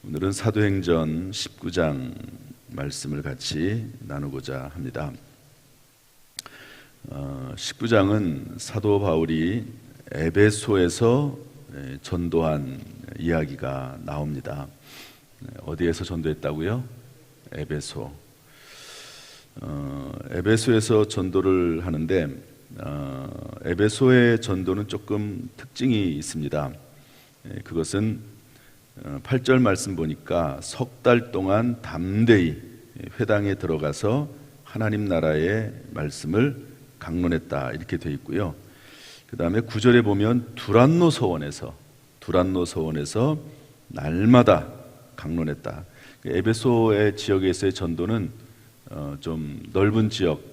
오늘은 사도행전 19장 말씀을 같이 나누고자 합니다. 19장은 사도 바울이 에베소에서 전도한 이야기가 나옵니다. 어디에서 전도했다고요? 에베소. 에베소에서 전도를 하는데 에베소의 전도는 조금 특징이 있습니다. 그것은 8절 말씀 보니까 석 달 동안 담대히 회당에 들어가서 하나님 나라의 말씀을 강론했다 이렇게 되어 있고요. 그 다음에 9절에 보면 두란노 서원에서 날마다 강론했다. 에베소의 지역에서의 전도는 좀 넓은 지역,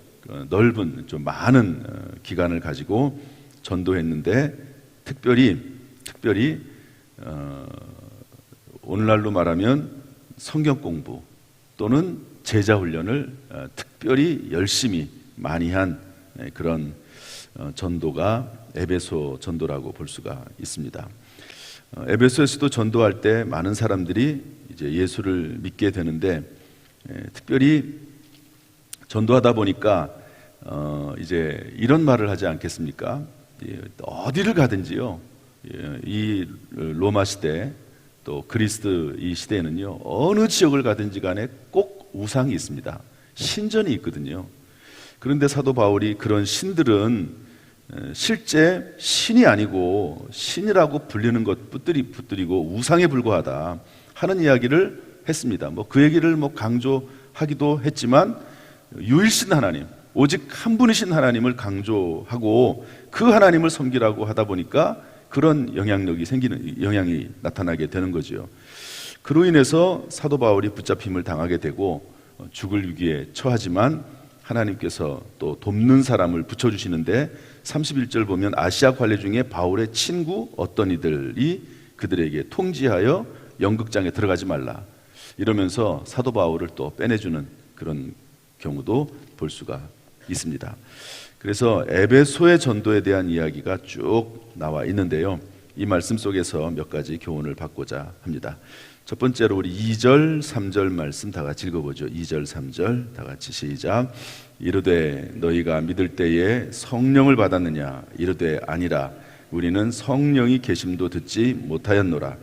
좀 많은 기간을 가지고 전도했는데 특별히 오늘날로 말하면 성경 공부 또는 제자 훈련을 특별히 열심히 많이 한 그런 전도가 에베소 전도라고 볼 수가 있습니다. 에베소에서도 전도할 때 많은 사람들이 이제 예수를 믿게 되는데 특별히 전도하다 보니까 이제 이런 말을 하지 않겠습니까? 어디를 가든지요, 이 로마 시대 또 그리스 이 시대에는요, 어느 지역을 가든지 간에 꼭 우상이 있습니다. 신전이 있거든요. 그런데 사도 바울이 그런 신들은 실제 신이 아니고 신이라고 불리는 것 붙들이고 우상에 불과하다 하는 이야기를 했습니다. 그 얘기를 강조하기도 했지만 유일신 하나님, 오직 한 분이신 하나님을 강조하고 그 하나님을 섬기라고 하다 보니까 그런 영향이 나타나게 되는 거죠. 그로 인해서 사도 바울이 붙잡힘을 당하게 되고 죽을 위기에 처하지만 하나님께서 또 돕는 사람을 붙여주시는데 31절 보면 아시아 관례 중에 바울의 친구 어떤 이들이 그들에게 통지하여 연극장에 들어가지 말라 이러면서 사도 바울을 또 빼내주는 그런 경우도 볼 수가 있습니다. 그래서 에베소의 전도에 대한 이야기가 쭉 나와 있는데요, 이 말씀 속에서 몇 가지 교훈을 받고자 합니다. 첫 번째로 우리 2절, 3절 말씀 다 같이 읽어보죠. 2절, 3절 다 같이 시작. 이르되 너희가 믿을 때에 성령을 받았느냐? 이르되 아니라 우리는 성령이 계심도 듣지 못하였노라.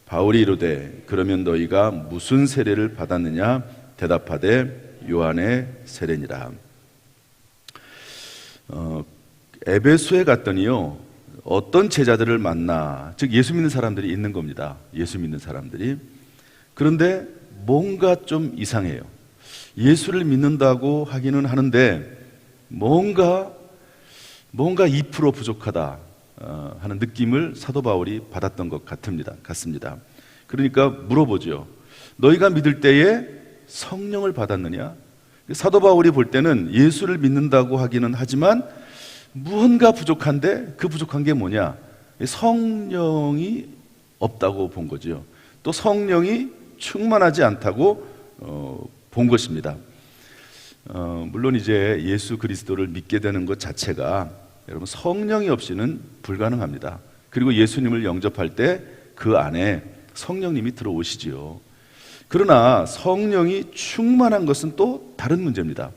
바울이 이르되 그러면 너희가 무슨 세례를 받았느냐? 대답하되 요한의 세례니라. 에베소에 갔더니요, 어떤 제자들을 만나, 즉 예수 믿는 사람들이 있는 겁니다. 예수 믿는 사람들이. 그런데 뭔가 좀 이상해요. 예수를 믿는다고 하기는 하는데 뭔가 2% 부족하다 하는 느낌을 사도 바울이 받았던 것 같습니다. 그러니까 물어보죠. 너희가 믿을 때에 성령을 받았느냐? 사도 바울이 볼 때는 예수를 믿는다고 하기는 하지만 무언가 부족한데 그 부족한 게 뭐냐? 성령이 없다고 본 거죠. 또 성령이 충만하지 않다고 본 것입니다. 물론 이제 예수 그리스도를 믿게 되는 것 자체가 여러분 성령이 없이는 불가능합니다. 그리고 예수님을 영접할 때 그 안에 성령님이 들어오시지요. 그러나 성령이 충만한 것은 또 다른 문제입니다.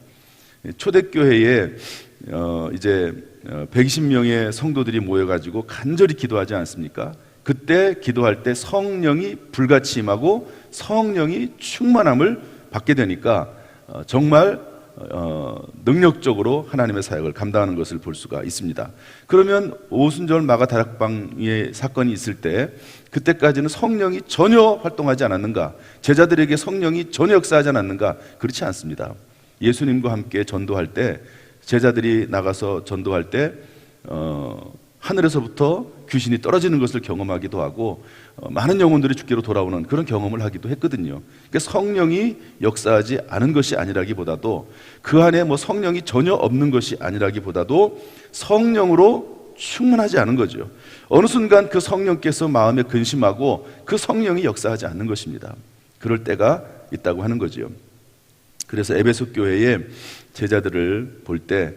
초대교회에 이제 120명의 성도들이 모여가지고 간절히 기도하지 않습니까? 그때 기도할 때 성령이 불같이 임하고 성령이 충만함을 받게 되니까 정말 능력적으로 하나님의 사역을 감당하는 것을 볼 수가 있습니다. 그러면 오순절 마가다락방의 사건이 있을 때 그때까지는 성령이 전혀 활동하지 않았는가? 제자들에게 성령이 전혀 역사하지 않았는가? 그렇지 않습니다. 예수님과 함께 전도할 때, 제자들이 나가서 전도할 때 하늘에서부터 귀신이 떨어지는 것을 경험하기도 하고 많은 영혼들이 주께로 돌아오는 그런 경험을 하기도 했거든요. 그러니까 성령이 역사하지 않은 것이 아니라기보다도 그 안에 성령이 전혀 없는 것이 아니라기보다도 성령으로 충만하지 않은 거죠. 어느 순간 그 성령께서 마음에 근심하고 그 성령이 역사하지 않는 것입니다. 그럴 때가 있다고 하는 거죠. 그래서 에베소 교회의 제자들을 볼 때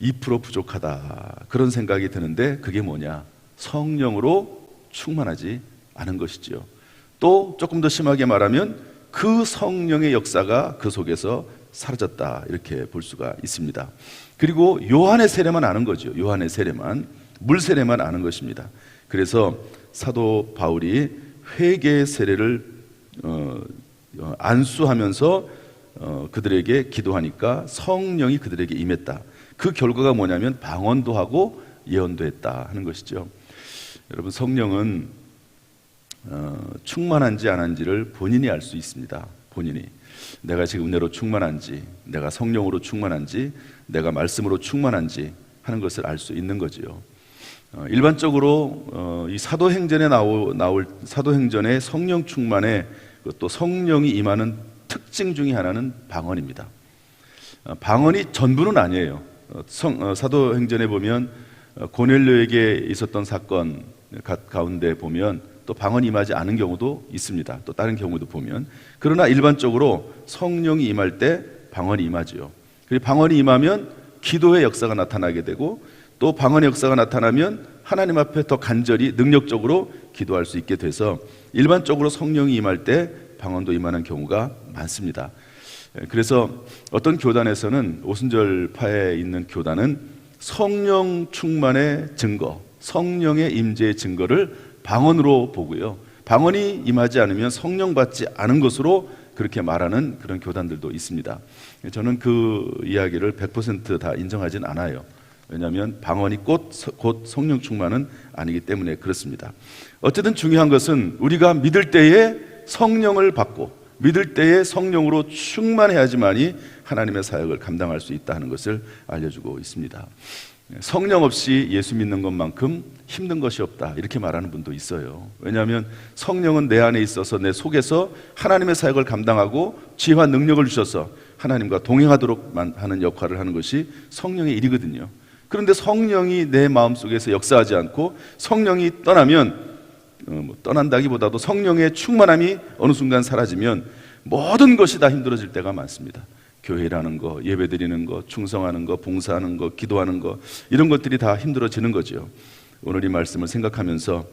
2% 부족하다 그런 생각이 드는데 그게 뭐냐? 성령으로 충만하지 않은 것이지요. 또 조금 더 심하게 말하면 그 성령의 역사가 그 속에서 사라졌다, 이렇게 볼 수가 있습니다. 그리고 요한의 세례만 아는 거죠. 요한의 세례만, 물 세례만 아는 것입니다. 그래서 사도 바울이 회개의 세례를 안수하면서 그들에게 기도하니까 성령이 그들에게 임했다. 그 결과가 뭐냐면 방언도 하고 예언도 했다 하는 것이죠. 여러분, 성령은 충만한지 안 한지를 본인이 알 수 있습니다. 본인이 내가 지금 은혜로 충만한지, 내가 성령으로 충만한지, 내가 말씀으로 충만한지 하는 것을 알 수 있는 거지요. 일반적으로 이 사도행전에 나올 사도행전의 성령 충만에 또 성령이 임하는 특징 중에 하나는 방언입니다. 방언이 전부는 아니에요. 사도행전에 보면 고넬료에게 있었던 사건 가운데 보면 또 방언이 임하지 않은 경우도 있습니다. 또 다른 경우도 보면, 그러나 일반적으로 성령이 임할 때 방언이 임하죠. 그리고 방언이 임하면 기도의 역사가 나타나게 되고, 또 방언의 역사가 나타나면 하나님 앞에 더 간절히 능력적으로 기도할 수 있게 돼서 일반적으로 성령이 임할 때 방언도 임하는 경우가 많습니다. 그래서 어떤 교단에서는, 오순절파에 있는 교단은 성령 충만의 증거, 성령의 임재의 증거를 방언으로 보고요, 방언이 임하지 않으면 성령 받지 않은 것으로 그렇게 말하는 그런 교단들도 있습니다. 저는 그 이야기를 100% 다 인정하진 않아요. 왜냐하면 방언이 곧 성령 충만은 아니기 때문에 그렇습니다. 어쨌든 중요한 것은 우리가 믿을 때에 성령을 받고 믿을 때에 성령으로 충만해야지만이 하나님의 사역을 감당할 수 있다는 것을 알려주고 있습니다. 성령 없이 예수 믿는 것만큼 힘든 것이 없다, 이렇게 말하는 분도 있어요. 왜냐하면 성령은 내 안에 있어서 내 속에서 하나님의 사역을 감당하고 지혜와 능력을 주셔서 하나님과 동행하도록 하는 역할을 하는 것이 성령의 일이거든요. 그런데 성령이 내 마음속에서 역사하지 않고 성령이 떠나면, 떠난다기보다도 성령의 충만함이 어느 순간 사라지면 모든 것이 다 힘들어질 때가 많습니다. 교회라는 거, 예배드리는 거, 충성하는 거, 봉사하는 거, 기도하는 거, 이런 것들이 다 힘들어지는 거죠. 오늘 이 말씀을 생각하면서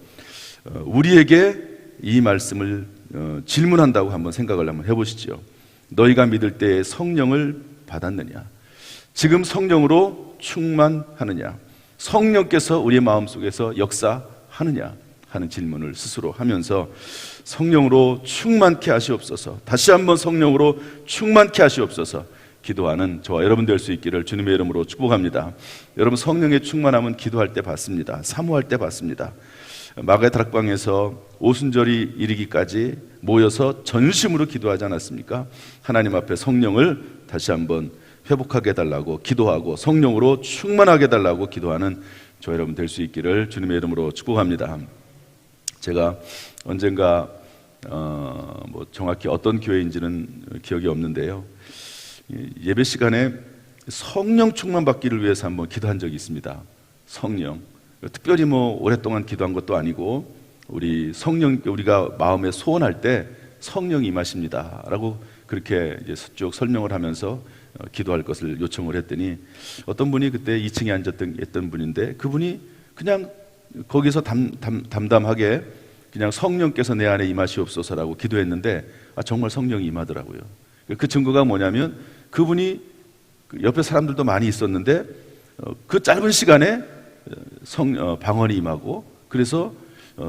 우리에게 이 말씀을 질문한다고 한번 생각을 한번 해보시죠. 너희가 믿을 때에 성령을 받았느냐? 지금 성령으로 충만하느냐? 성령께서 우리의 마음속에서 역사하느냐? 하는 질문을 스스로 하면서 성령으로 충만케 하시옵소서, 다시 한번 성령으로 충만케 하시옵소서 기도하는 저와 여러분 될 수 있기를 주님의 이름으로 축복합니다. 여러분, 성령의 충만함은 기도할 때 받습니다. 사모할 때 받습니다. 마가의 다락방에서 오순절이 이르기까지 모여서 전심으로 기도하지 않았습니까? 하나님 앞에 성령을 다시 한번 회복하게 해달라고 기도하고 성령으로 충만하게 해달라고 기도하는 저 여러분 될 수 있기를 주님의 이름으로 축복합니다. 제가 언젠가 정확히 어떤 교회인지는 기억이 없는데요, 예배 시간에 성령 충만 받기를 위해서 한번 기도한 적이 있습니다. 성령, 특별히 오랫동안 기도한 것도 아니고 우리 성령, 우리가 마음에 소원할 때 성령이 임하십니다 라고 그렇게 이제 쭉 설명을 하면서 기도할 것을 요청을 했더니, 어떤 분이 그때 2층에 앉았던 분인데 그분이 그냥 거기서 담담하게 그냥 성령께서 내 안에 임하시옵소서라고 기도했는데 정말 성령이 임하더라고요. 그 증거가 뭐냐면 그분이 옆에 사람들도 많이 있었는데 그 짧은 시간에 방언이 임하고 그래서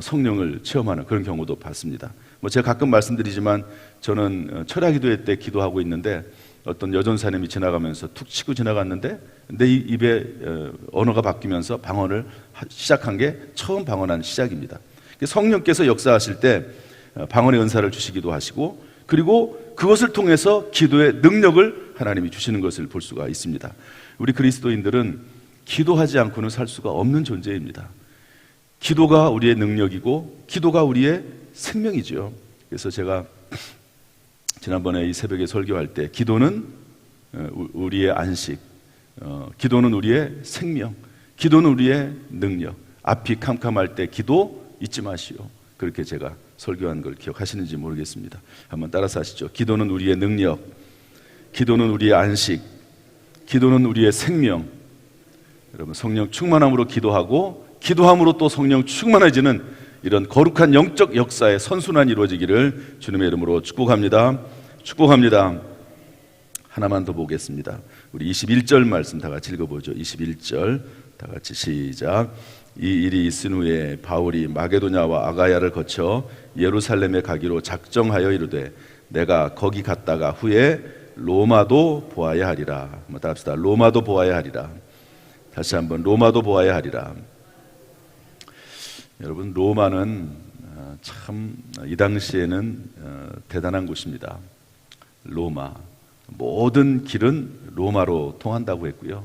성령을 체험하는 그런 경우도 봤습니다. 제가 가끔 말씀드리지만 저는 철야기도회 때 기도하고 있는데 어떤 여전사님이 지나가면서 툭 치고 지나갔는데 내 입에 언어가 바뀌면서 방언을 시작한 게 처음 방언한 시작입니다. 성령께서 역사하실 때 방언의 은사를 주시기도 하시고, 그리고 그것을 통해서 기도의 능력을 하나님이 주시는 것을 볼 수가 있습니다. 우리 그리스도인들은 기도하지 않고는 살 수가 없는 존재입니다. 기도가 우리의 능력이고 기도가 우리의 생명이죠. 그래서 제가 지난번에 이 새벽에 설교할 때 기도는 우리의 안식, 기도는 우리의 생명, 기도는 우리의 능력, 앞이 캄캄할 때 기도 잊지 마시오, 그렇게 제가 설교한 걸 기억하시는지 모르겠습니다. 한번 따라서 하시죠. 기도는 우리의 능력, 기도는 우리의 안식, 기도는 우리의 생명. 여러분, 성령 충만함으로 기도하고 기도함으로 또 성령 충만해지는 이런 거룩한 영적 역사의 선순환이 이루어지기를 주님의 이름으로 축복합니다. 축복합니다. 하나만 더 보겠습니다. 우리 21절 말씀 다 같이 읽어보죠. 21절 다 같이 시작. 이 일이 있은 후에 바울이 마게도냐와 아가야를 거쳐 예루살렘에 가기로 작정하여 이르되 내가 거기 갔다가 후에 로마도 보아야 하리라. 한번 따라합시다. 로마도 보아야 하리라. 다시 한번 로마도 보아야 하리라. 여러분, 로마는 참 이 당시에는 대단한 곳입니다. 로마, 모든 길은 로마로 통한다고 했고요.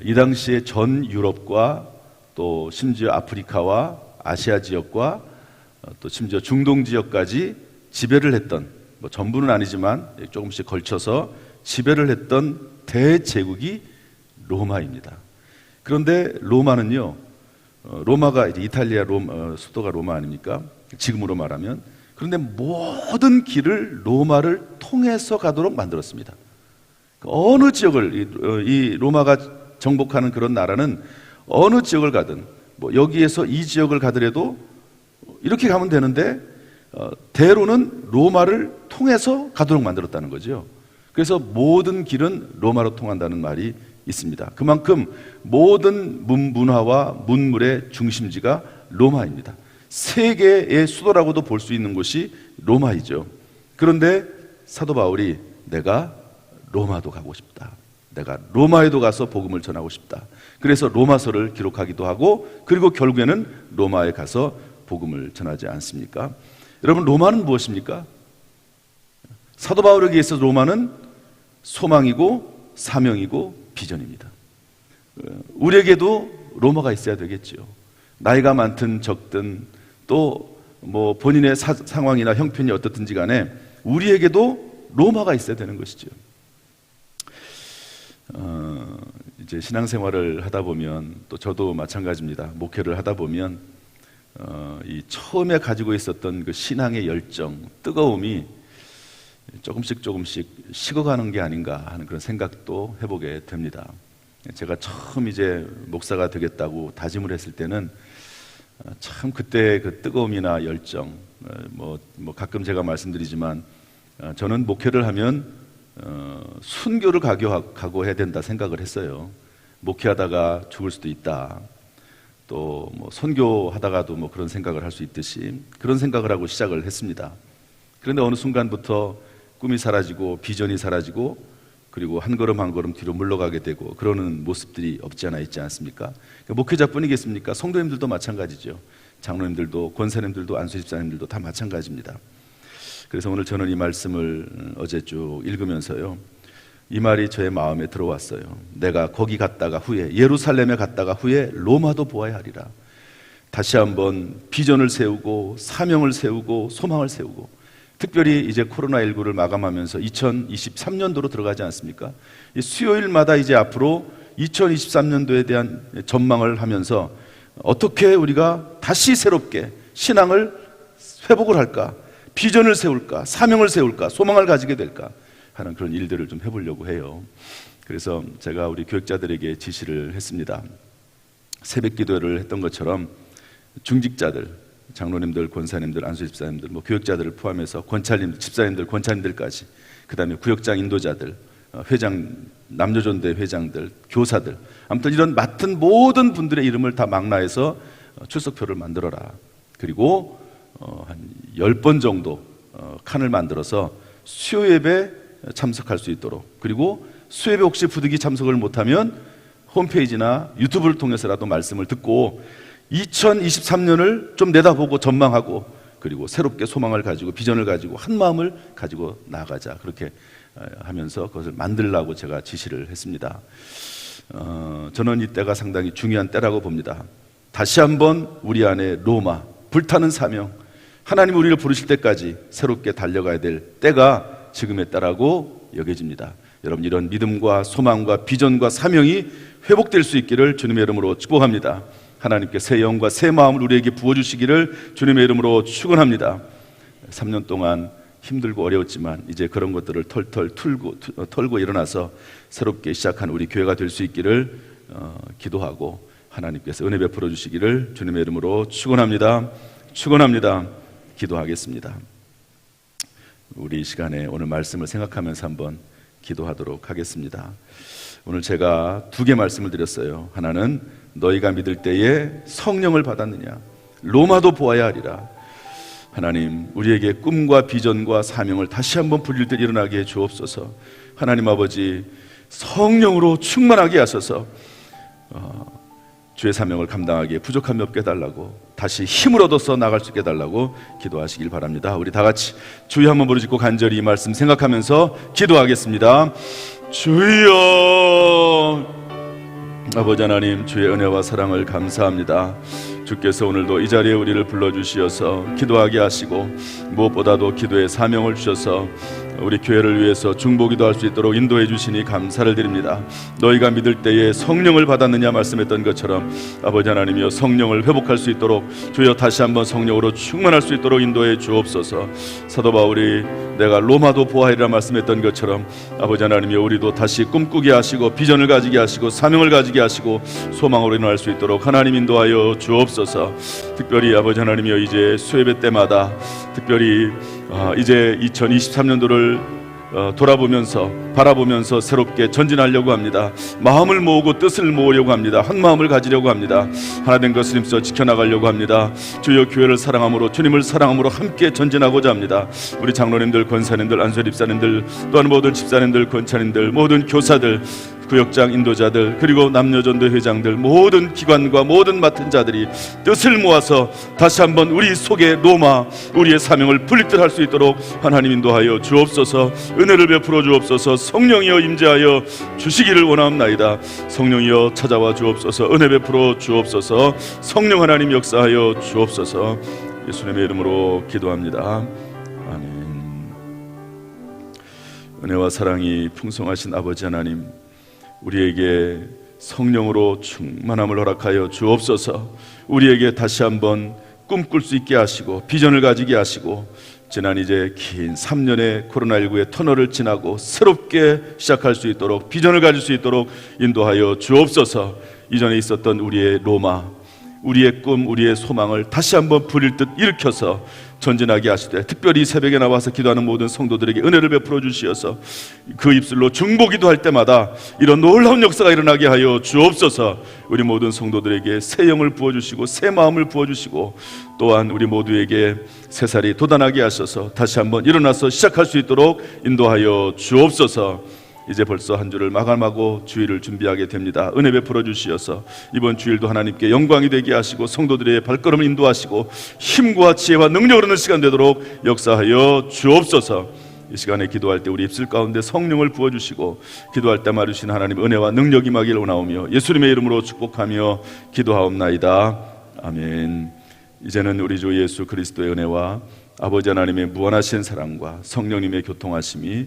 이 당시에 전 유럽과 또 심지어 아프리카와 아시아 지역과 또 심지어 중동 지역까지 지배를 했던, 뭐 전부는 아니지만 조금씩 걸쳐서 지배를 했던 대제국이 로마입니다. 그런데 로마는요, 로마가 이탈리아 수도가 로마 아닙니까? 지금으로 말하면. 그런데 모든 길을 로마를 통해서 가도록 만들었습니다. 어느 지역을 이 로마가 정복하는 그런 나라는 어느 지역을 가든, 뭐 여기에서 이 지역을 가더라도 이렇게 가면 되는데 대로는 로마를 통해서 가도록 만들었다는 거죠. 그래서 모든 길은 로마로 통한다는 말이 있습니다. 그만큼 모든 문화와 문물의 중심지가 로마입니다. 세계의 수도라고도 볼 수 있는 곳이 로마이죠. 그런데 사도 바울이 내가 로마도 가고 싶다. 내가 로마에도 가서 복음을 전하고 싶다. 그래서 로마서를 기록하기도 하고, 그리고 결국에는 로마에 가서 복음을 전하지 않습니까? 여러분, 로마는 무엇입니까? 사도 바울에게 있어서 로마는 소망이고 사명이고 비전입니다. 우리에게도 로마가 있어야 되겠죠. 나이가 많든 적든 또 뭐 본인의 상황이나 형편이 어떻든지 간에 우리에게도 로마가 있어야 되는 것이죠. 이제 신앙생활을 하다 보면, 또 저도 마찬가지입니다. 목회를 하다 보면 이 처음에 가지고 있었던 그 신앙의 열정, 뜨거움이 조금씩 식어가는 게 아닌가 하는 그런 생각도 해보게 됩니다. 제가 처음 이제 목사가 되겠다고 다짐을 했을 때는 참 그때 그 뜨거움이나 열정, 뭐 가끔 제가 말씀드리지만 저는 목회를 하면 순교를 각오해야 된다 생각을 했어요. 목회하다가 죽을 수도 있다. 또 뭐 선교하다가도 뭐 그런 생각을 할 수 있듯이 그런 생각을 하고 시작을 했습니다. 그런데 어느 순간부터 꿈이 사라지고 비전이 사라지고, 그리고 한 걸음 한 걸음 뒤로 물러가게 되고 그러는 모습들이 없지 않아 있지 않습니까? 목회자뿐이겠습니까? 성도님들도 마찬가지죠. 장로님들도, 권사님들도, 안수집사님들도 다 마찬가지입니다. 그래서 오늘 저는 이 말씀을 어제 쭉 읽으면서요, 이 말이 저의 마음에 들어왔어요. 내가 거기 갔다가 후에, 예루살렘에 갔다가 후에 로마도 보아야 하리라. 다시 한번 비전을 세우고 사명을 세우고 소망을 세우고, 특별히 이제 코로나19를 마감하면서 2023년도로 들어가지 않습니까? 수요일마다 이제 앞으로 2023년도에 대한 전망을 하면서 어떻게 우리가 다시 새롭게 신앙을 회복을 할까, 비전을 세울까, 사명을 세울까, 소망을 가지게 될까 하는 그런 일들을 좀 해보려고 해요. 그래서 제가 우리 교육자들에게 지시를 했습니다. 새벽 기도를 했던 것처럼 중직자들, 장로님들, 권사님들, 안수집사님들, 뭐 교육자들을 포함해서 권찰님, 집사님들, 권찰님들까지, 그 다음에 구역장 인도자들, 회장, 남녀전대 회장들, 교사들, 아무튼 이런 맡은 모든 분들의 이름을 다 망라해서 출석표를 만들어라. 그리고 한 10번 정도 칸을 만들어서 수요예배 참석할 수 있도록, 그리고 수요예배 혹시 부득이 참석을 못하면 홈페이지나 유튜브를 통해서라도 말씀을 듣고 2023년을 좀 내다보고 전망하고, 그리고 새롭게 소망을 가지고 비전을 가지고 한 마음을 가지고 나아가자. 그렇게 하면서 그것을 만들라고 제가 지시를 했습니다. 저는 이 때가 상당히 중요한 때라고 봅니다. 다시 한번 우리 안에 로마, 불타는 사명, 하나님 우리를 부르실 때까지 새롭게 달려가야 될 때가 지금의 때라고 여겨집니다. 여러분, 이런 믿음과 소망과 비전과 사명이 회복될 수 있기를 주님의 이름으로 축복합니다. 하나님께 새 영과 새 마음을 우리에게 부어주시기를 주님의 이름으로 축원합니다. 3년 동안 힘들고 어려웠지만 이제 그런 것들을 털털 털고 일어나서 새롭게 시작한 우리 교회가 될 수 있기를 기도하고, 하나님께서 은혜 베풀어 주시기를 주님의 이름으로 축원합니다. 축원합니다. 기도하겠습니다. 우리 이 시간에 오늘 말씀을 생각하면서 한번 기도하도록 하겠습니다. 오늘 제가 두 개 말씀을 드렸어요. 하나는 너희가 믿을 때에 성령을 받았느냐, 로마도 보아야 하리라. 하나님, 우리에게 꿈과 비전과 사명을 다시 한번 부릴 때 일어나게 해 주옵소서. 하나님 아버지, 성령으로 충만하게 하셔서 주의 사명을 감당하기에 부족함이 없게 해달라고, 다시 힘을 얻어서 나갈 수 있게 해달라고 기도하시길 바랍니다. 우리 다 같이 주여 한번 부르짖고 간절히 이 말씀 생각하면서 기도하겠습니다. 주여. 아버지 하나님, 주의 은혜와 사랑을 감사합니다. 주께서 오늘도 이 자리에 우리를 불러주시어서 기도하게 하시고, 무엇보다도 기도의 사명을 주셔서 우리 교회를 위해서 중보기도 할 수 있도록 인도해 주시니 감사를 드립니다. 너희가 믿을 때에 성령을 받았느냐 말씀했던 것처럼 아버지 하나님이여, 성령을 회복할 수 있도록 주여 다시 한번 성령으로 충만할 수 있도록 인도해 주옵소서. 사도 바울이 내가 로마도 보아하리라 말씀했던 것처럼 아버지 하나님이여, 우리도 다시 꿈꾸게 하시고 비전을 가지게 하시고 사명을 가지게 하시고 소망으로 일어날 수 있도록 하나님 인도하여 주옵소서. 특별히 아버지 하나님이여, 이제 수예배 때마다 특별히 이제 2023년도를 돌아보면서 바라보면서 새롭게 전진하려고 합니다. 마음을 모으고 뜻을 모으려고 합니다. 한 마음을 가지려고 합니다. 하나 된 것을 힘써 지켜나가려고 합니다. 주여, 교회를 사랑함으로, 주님을 사랑함으로 함께 전진하고자 합니다. 우리 장로님들, 권사님들, 안수일 집사님들, 또한 모든 집사님들, 권사님들, 모든 교사들, 구역장 인도자들, 그리고 남녀전도 회장들, 모든 기관과 모든 맡은 자들이 뜻을 모아서 다시 한번 우리 속에 로마, 우리의 사명을 분립될 수 있도록 하나님 인도하여 주옵소서. 은혜를 베풀어 주옵소서. 성령이여 임재하여 주시기를 원하옵나이다. 성령이여 찾아와 주옵소서. 은혜 베풀어 주옵소서. 성령 하나님 역사하여 주옵소서. 예수님의 이름으로 기도합니다. 아멘. 은혜와 사랑이 풍성하신 아버지 하나님, 우리에게 성령으로 충만함을 허락하여 주옵소서. 우리에게 다시 한번 꿈꿀 수 있게 하시고 비전을 가지게 하시고, 지난 이제 긴 3년의 코로나19의 터널을 지나고 새롭게 시작할 수 있도록, 비전을 가질 수 있도록 인도하여 주옵소서. 이전에 있었던 우리의 로마, 우리의 꿈, 우리의 소망을 다시 한번 부릴 듯 일으켜서 전진하게 하시되, 특별히 새벽에 나와서 기도하는 모든 성도들에게 은혜를 베풀어 주시어서 그 입술로 중보기도 할 때마다 이런 놀라운 역사가 일어나게 하여 주옵소서. 우리 모든 성도들에게 새 영을 부어주시고 새 마음을 부어주시고, 또한 우리 모두에게 새살이 돋아나게 하셔서 다시 한번 일어나서 시작할 수 있도록 인도하여 주옵소서. 이제 벌써 한 주를 마감하고 주일을 준비하게 됩니다. 은혜 베풀어 주시어서 이번 주일도 하나님께 영광이 되게 하시고, 성도들의 발걸음을 인도하시고 힘과 지혜와 능력을 얻는 시간 되도록 역사하여 주옵소서. 이 시간에 기도할 때 우리 입술 가운데 성령을 부어주시고, 기도할 때 말해주신 하나님 은혜와 능력이 임하기를 원하오며 예수님의 이름으로 축복하며 기도하옵나이다. 아멘. 이제는 우리 주 예수 그리스도의 은혜와 아버지 하나님의 무한하신 사랑과 성령님의 교통하심이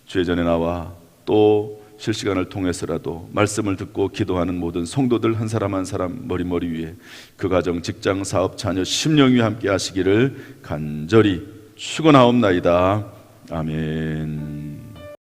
주의 전에 나와 또 실시간을 통해서라도 말씀을 듣고 기도하는 모든 성도들 한 사람 한 사람 머리 위에, 그 가정, 직장, 사업, 자녀, 심령 위에 함께 하시기를 간절히 축원하옵나이다. 아멘.